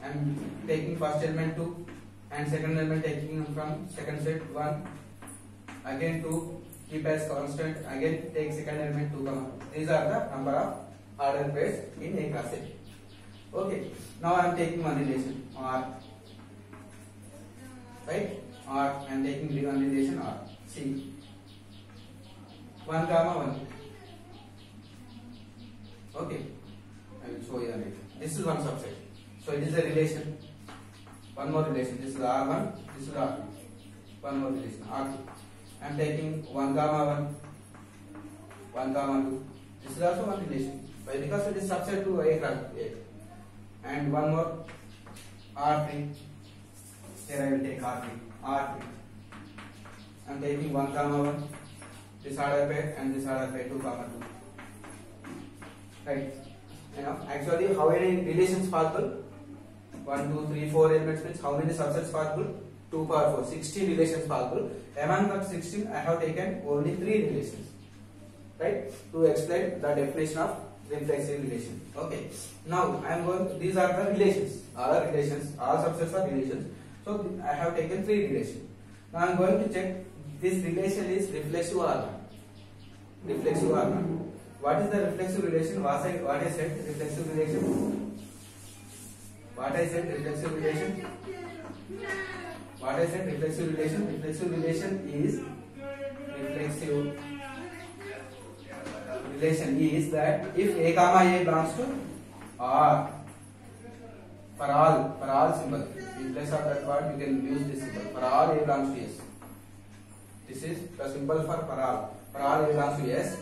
I'm taking first element 2 and second element taking from second set 1. Again 2, keep as constant. Again take second element 2, 2. These are the number of ordered pairs in A class A. Okay. Now I am taking one relation R. Right? R. I am taking one relation R. See. 1, 1. Okay. I will show you later. This is one subset. So it is a relation. One more relation. This is R1. This is R2. One more relation R2. I am taking 1, 1. 1, 2. This is also one relation. Why? Because it is subset to A class A. And one more R3. Here I will take R3. R3. I am taking 1, 1. This order pair and this order pair 2, 2. Right? You know, actually, how many relations possible? 1, 2, 3, 4 elements means how many subsets possible? 2 power 4. 16 relations possible. Among that 16, I have taken only 3 relations. Right? To explain the definition of reflexive relation. Okay. Now I am going. These are the relations. All are relations. All subsets are relations. So I have taken 3 relations. Now I am going to check this relation is reflexive or not. Reflexive or not. What is the reflexive relation? What I said reflexive relation. What I said reflexive relation. What I said reflexive relation. Reflexive relation is that if A comma A belongs to R, for all symbol, in place of that word you can use this symbol. For all A belongs to S. This is the symbol for all. For all A belongs to S,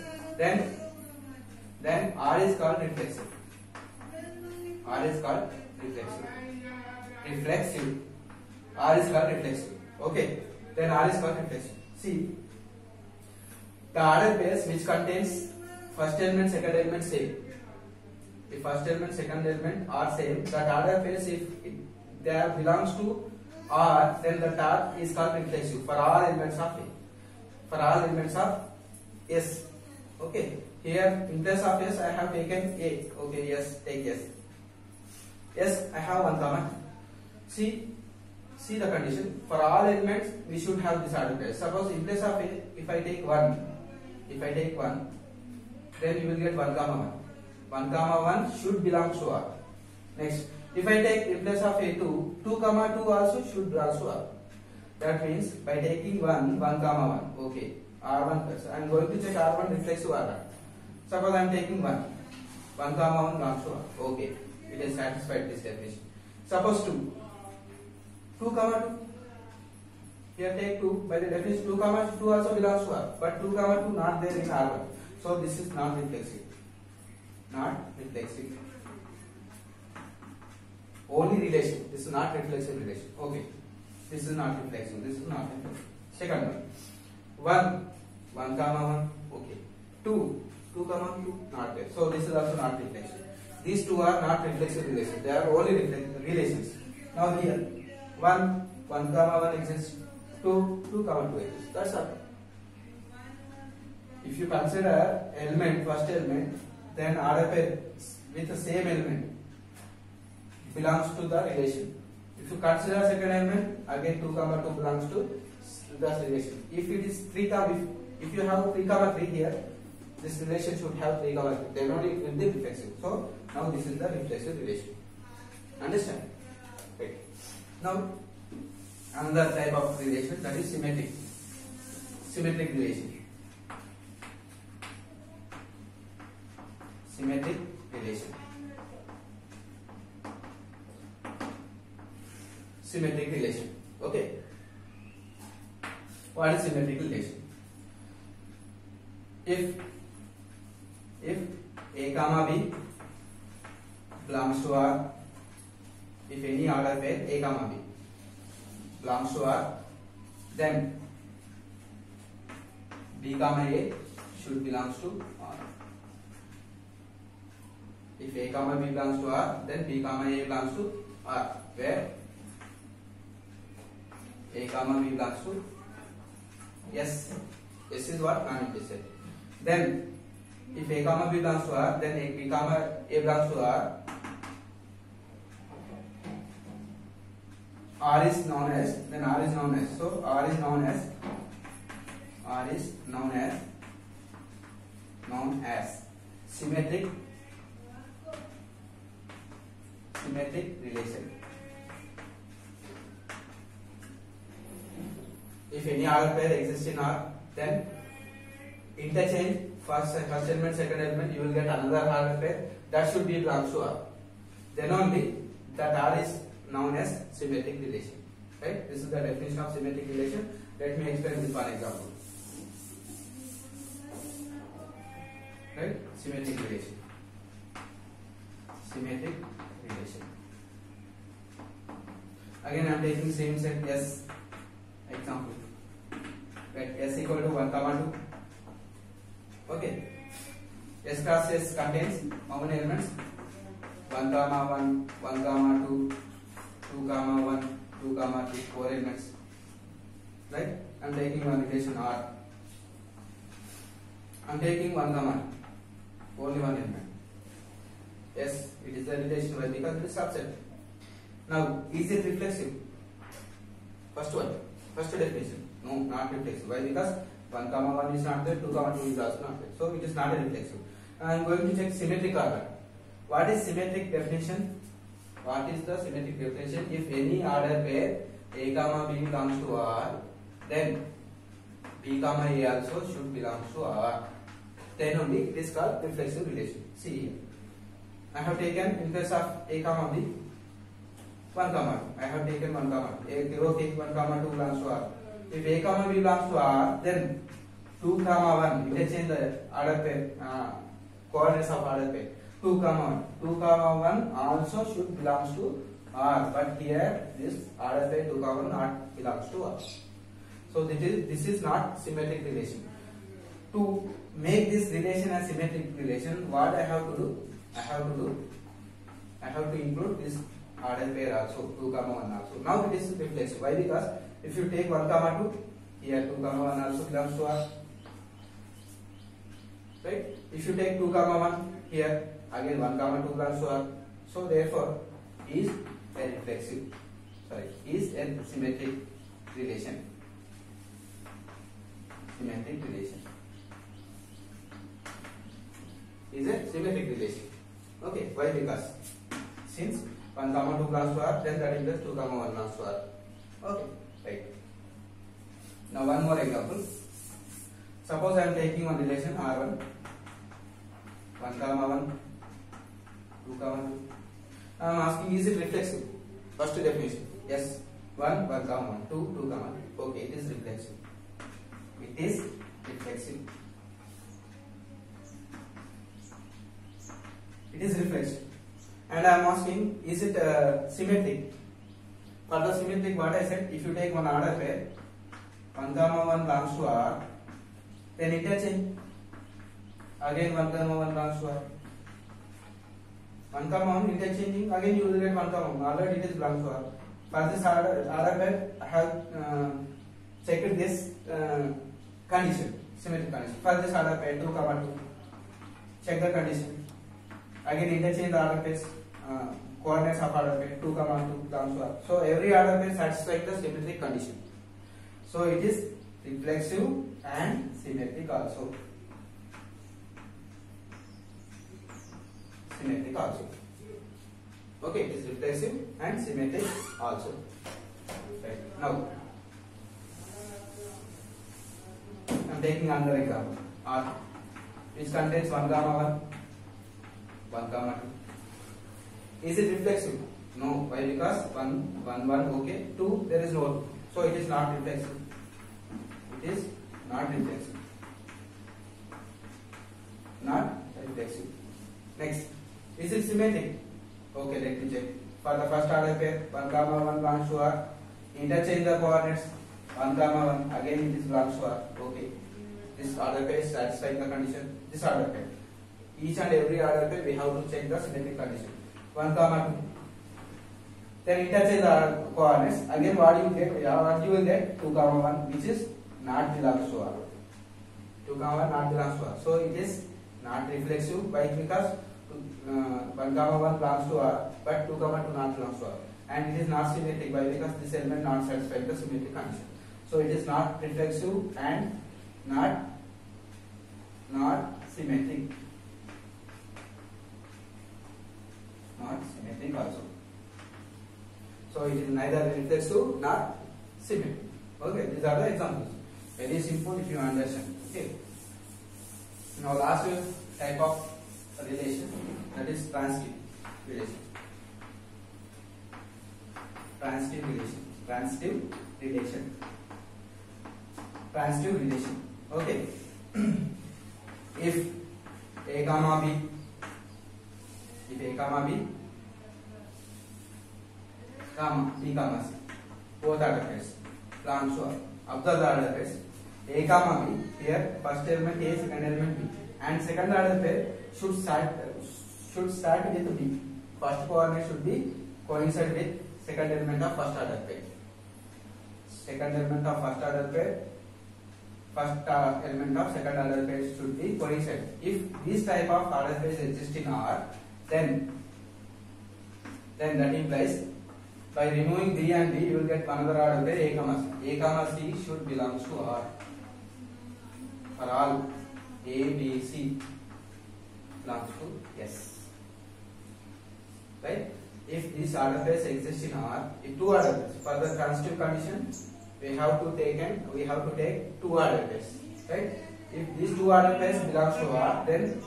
then R is called reflexive. R is called reflexive. R is called reflexive. Okay. Then R is called reflexive. See, the ordered pairs which contains first element, second element same. If first element, second element are same, that ordered pairs if they belongs to R, then the R is called reflexive for all elements of A. For all elements of S. Okay. Here in place of S I have taken A. Okay, yes, take S. Yes, I have 1 comma. See the condition. For all elements we should have this ordered pair. Suppose in place of A, if I take 1, then you will get 1 comma 1. 1 comma 1 should belong to R. Next, if I take in place of A 2, 2 comma 2 also should belong to R. That means by taking 1 comma 1, okay, R1 plus. I am going to check R1 reflexive or not. Suppose I am taking 1 comma 1 belongs to R. Okay, it is satisfied this definition. Suppose 2 comma 2. Here take 2. By the definition 2 comma 2 also belongs to R. But 2 comma 2 not there in R1. So this is not reflexive. Not reflexive. Only relation. This is not reflexive relation. Okay. This is not reflexive. This is not reflexive. Second one. 1 comma 1. Okay. 2 comma 2 not there. So this is also not reflexive. These two are not reflexive relations. They are only reflexive relations. Now here 1 comma 1 exists. 2 comma 2 exists. That's all. If you consider element, first element, then order pair with the same element belongs to the relation. If you consider second element, again 2 comma 2 belongs to the relation. If it is 3 comma, if you have 3 comma 3 here, this relation should have 3 comma 3. Then only it will be reflexive. So now this is the reflexive relation. Understand? Right. Now another type of relation, that is symmetric. Symmetric relation. Symmetric relation. Symmetric relation. Okay. What is symmetric relation? If A comma B belongs to R, if any order pair A comma B belongs to R, then B comma A should belongs to R. If A comma B belongs to R, then B comma A belongs to R, where A comma B belongs to S. S is what? Non-implicit. Then if A comma B belongs to R, then B comma A belongs to R, R is known as, then R is known as, so R is known as symmetric relation. If any order pair exists in R, then interchange first element, second element, you will get another order pair that should be belongs to R. Then only that R is known as symmetric relation. Right? This is the definition of symmetric relation. Let me explain with one example. Right? Symmetric relation. Again, I am taking same set S example. Right? S equal to 1, 2. Okay. S cross S contains how many elements? 1, 1, 1, 2, 2, 1, 2, 3, 4 elements. Right? I am taking one relation R. I am taking 1, only one element. Yes, it is the relation Y because it is subset. Now, is it reflexive? First definition. No, not reflexive. Why? Because 1, 1 is not there, 2, 2 is also not there. So it is not a reflexive. I am going to check symmetric order. What is symmetric definition? What is the symmetric definition? If any order pair A, B belongs to R, then B, A also should belong to R. Then only it is called reflexive relation. See here. I have taken in place of A, B 1, 2. I have taken 1, 2. Okay, 1, 2 belongs to R. If A, B belongs to R, then 2, 1 interchange the order pair, coordinates of order pair. 2, 1. 2, 1 also should belongs to R, but here this order pair 2, 1 not belongs to R. So this is not symmetric relation. To make this relation a symmetric relation, what I have to do? I have to include this order pair also, 2, 1 also. Now it is reflexive. Why? Because if you take 1, 2, here 2, 1 also belongs to R. Right? If you take 2, 1 here, again 1, 2 belongs to R. So therefore, is a reflexive. Is a symmetric relation. Is a symmetric relation. Okay, why? Because since 1, 2 belongs to R, then that implies 2, 1 belongs to R. Okay, right. Now one more example. Suppose I am taking one relation R1, 1, 2, 2. I am asking, is it reflexive? First definition. Yes. 1, 1, 2, 2, 1. Okay, it is reflexive. It is reflexive. And I am asking, is it symmetric? For the symmetric, what I said, if you take one order pair, 1, 1 belongs to R, then interchange. Again 1, 1 belongs to R. 1, 1 interchanging, again you will get 1, 1. Already it is belongs to R. For this order pair, I have checked this condition, symmetric condition. For this order pair 2, 2, check the condition. Again interchange the order pairs, coordinates of order pair 2, 2 belongs to R. So every order pair satisfies the symmetric condition. So it is reflexive and symmetric also. Okay, it is reflexive and symmetric also. Right. Now, I am taking another example. R, which contains 1, 1, 2. Is it reflexive? No. Why? Because 1, 1, okay. 2, there is no. So it is not reflexive. Not reflexive. Next, is it symmetric? Okay, let me check. For the first order pair, 1, 1 belongs to R. Interchange the coordinates. 1, 1. Again it is belongs to R. Okay. This order pair is satisfying the condition. This order pair. Each and every order pair we have to check the symmetric condition. 1, 2. Then interchange the coordinates. Again what you get? What you will get? 2, 1, which is not belongs to R. 2, 1 not belongs to R. So it is not reflexive. Why? Because 1, 1 belongs to R, but 2, 2 not belongs to R. and it is not symmetric. Why? Because this element not satisfying the symmetric condition. So it is not reflexive and not symmetric. Not symmetric also. So it is neither reflexive nor symmetric. Okay, these are the examples. Very simple if you understand. Okay. Now last type of relation, that is transitive relation. Transitive relation. Transitive relation. Transitive relation. Okay. If A comma B, comma B comma C, both are the pairs belongs to R. Observe the order pairs. A comma B, here first element A, second element B, and second order pair should start with B. First coordinate should be coincide with second element of first order pair. Second element of first order pair, first element of second order pair should be coincide. If this type of order pairs exist in R, then that implies by removing B and B, you will get another order pair A comma C. A comma C should belongs to R. For all A, B, C belongs to S. Right? If these order pairs exist in R, if two order pairs, for the transitive condition, we have to take two order pairs. Right? If these two order pairs belongs to R, then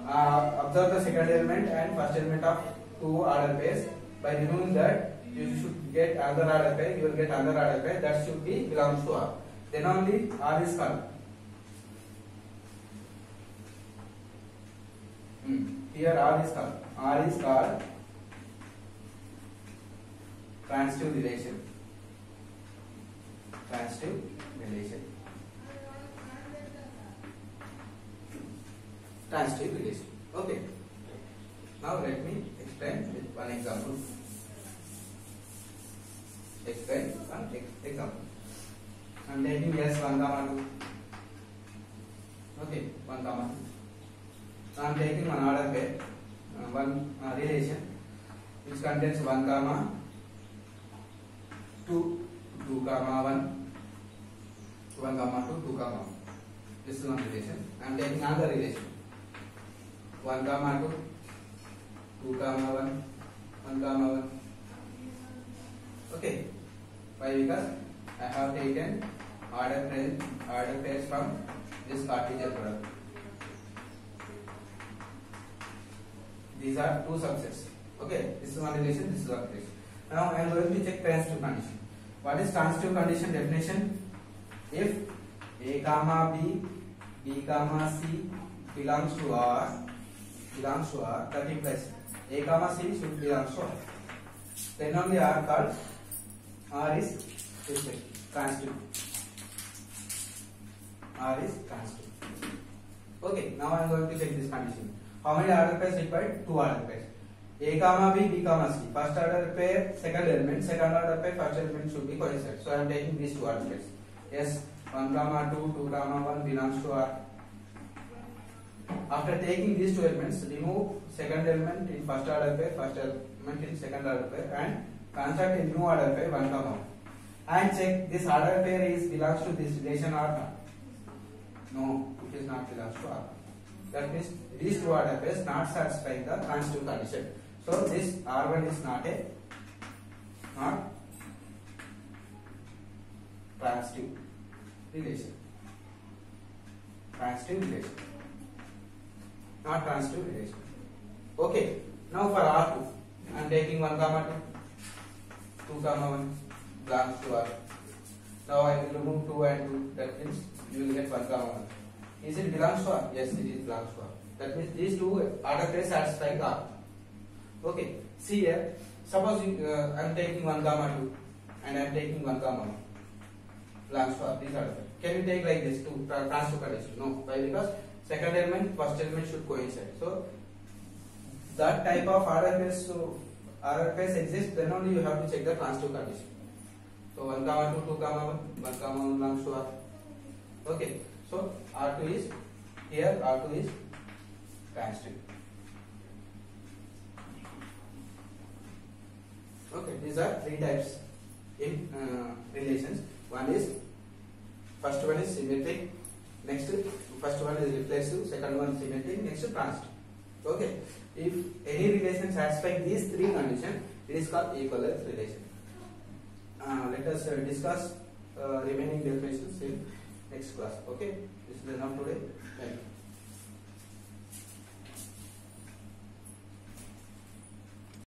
observe the second element and first element of two order pairs. By removing that, you should get another order pair. You will get another order pair that should be belongs to R. Then only R is called. Here R is called. R is called transitive relation. Transitive relation. Transitive relation. Okay. Now let me explain with one example. Explain one example. I am taking S 1 comma 2. Okay, 1 comma 2. So I am taking one order pair, one relation which contains 1 comma 2, 2 comma 1, 1 comma 2, 2 comma 1. This is one relation. I am taking another relation. 1 comma 2, 2 comma 1, 1 comma 1. Okay. Why? Because I have taken order pairs from this Cartesian product. These are two subsets. Okay. This is one relation. This is one relation. Now I am going to check transitive condition. What is transitive condition definition? If A comma B, B comma C belongs to R, that implies A comma C should belong to R. Then only R called R is transitive. R is transitive. Okay, now I am going to check this condition. How many order pairs required? Two order pairs. A comma B, B comma C. First order pair, second element. Second order pair, first element should be coincide. So I am taking these two order pairs. Yes, 1 comma 2, 2 comma 1 belongs to R. After taking these two elements, remove second element in first order pair, first element in second order pair, and construct a new order pair 1 comma 1. And check this order pair belongs to this relation or not. No, it is not belongs to R. That means these two order pairs not satisfying the transitive condition. So this R1 is not transitive relation. Transitive relation. Not transitive relation. Okay. Now for R2, I am taking 1 comma 2, 2 comma 1 belongs to R. Now I will remove 2 and 2. That means you will get 1 comma 1. Is it belongs to R? Yes, it is belongs to R. That means these two order pairs satisfy R. Okay. See here. Suppose I am taking 1 comma 2 and I am taking 1 comma 1 belongs to R. These order pairs. Can you take like this to transitive condition? No. Why? Because second element, first element should coincide. So that type of order pairs exist. Then only you have to check the transitive condition. So 1 comma 2, 2 comma 1, 1 comma 1 belongs to R. Okay. So R2 is here. R2 is transitive. Okay, these are three types in relations. First one is symmetric, next first one is reflexive, second one symmetric, next transitive. Okay, if any relation satisfies these three conditions, it is called equivalence relation. Let us discuss remaining definitions in next class. Okay, this is enough today. Thank you.